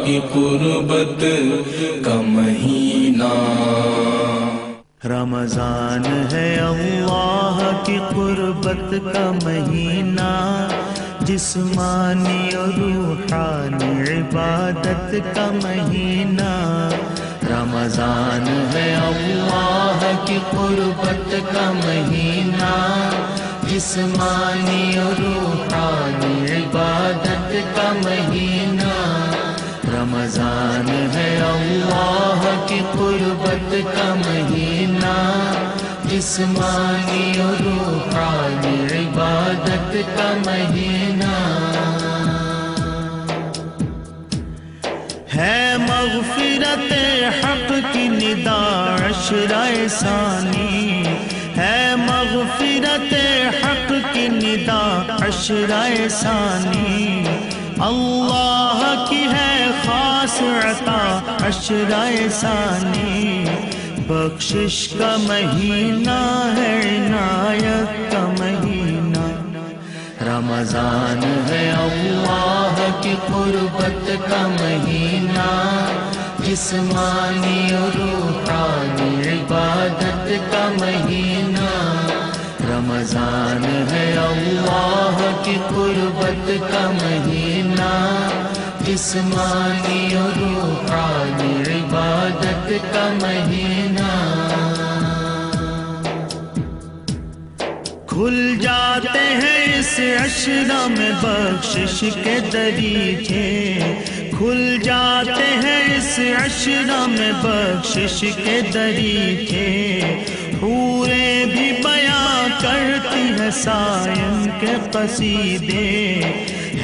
کی قربت کا مہینہ، رمضان ہے اللہ کی قربت کا مہینہ، جسمانی اور روحانی عبادت کا مہینہ، رمضان ہے اللہ کی قربت کا مہینہ، جسمانی اور روحانی عبادت کا مہینہ، رمضان ہے اللہ کی قربت کا مہینہ، جسمانی اور روحانی عبادت کا مہینہ، ہے مغفرت حق کی ندا عشرہ ثانی، ہے مغفرت حق کی ندا عشرہ ثانی، اللہ کی ہے خاص عطا عشرہ ثانی، بخشش کا مہینہ ہے عنایت کا مہینہ، رمضان ہے اللہ کی قربت کا مہینہ، جسمانی اور روحانی عبادت کا مہینہ، رمضان ہے اللہ کی قربت کا مہینہ، جسمانی اور روحانی عبادت کا مہینہ، کھل جاتے ہیں اس عشرہ میں بخشش کے دریچے، کھل جاتے ہیں اس عشرہ میں بخشش کے دریچے، حوریں بھی بیان کرتی ہے صائم کے قصیدے،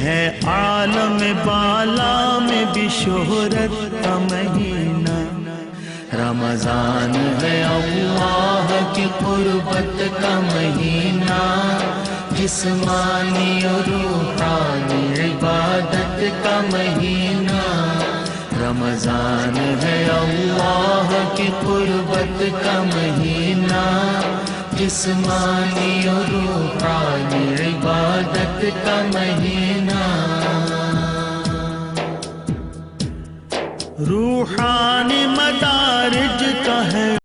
ہے عالم بالا میں بھی شہرت کا مہینہ، رمضان ہے اللہ کی قربت کا مہینہ، جسمانی اور روحانی عبادت کا مہینہ، رمضان ہے اللہ کی قربت کا مہینہ، جسمانی اور روحانی عبادت کا مہینہ، روحانی مدارج کا ہے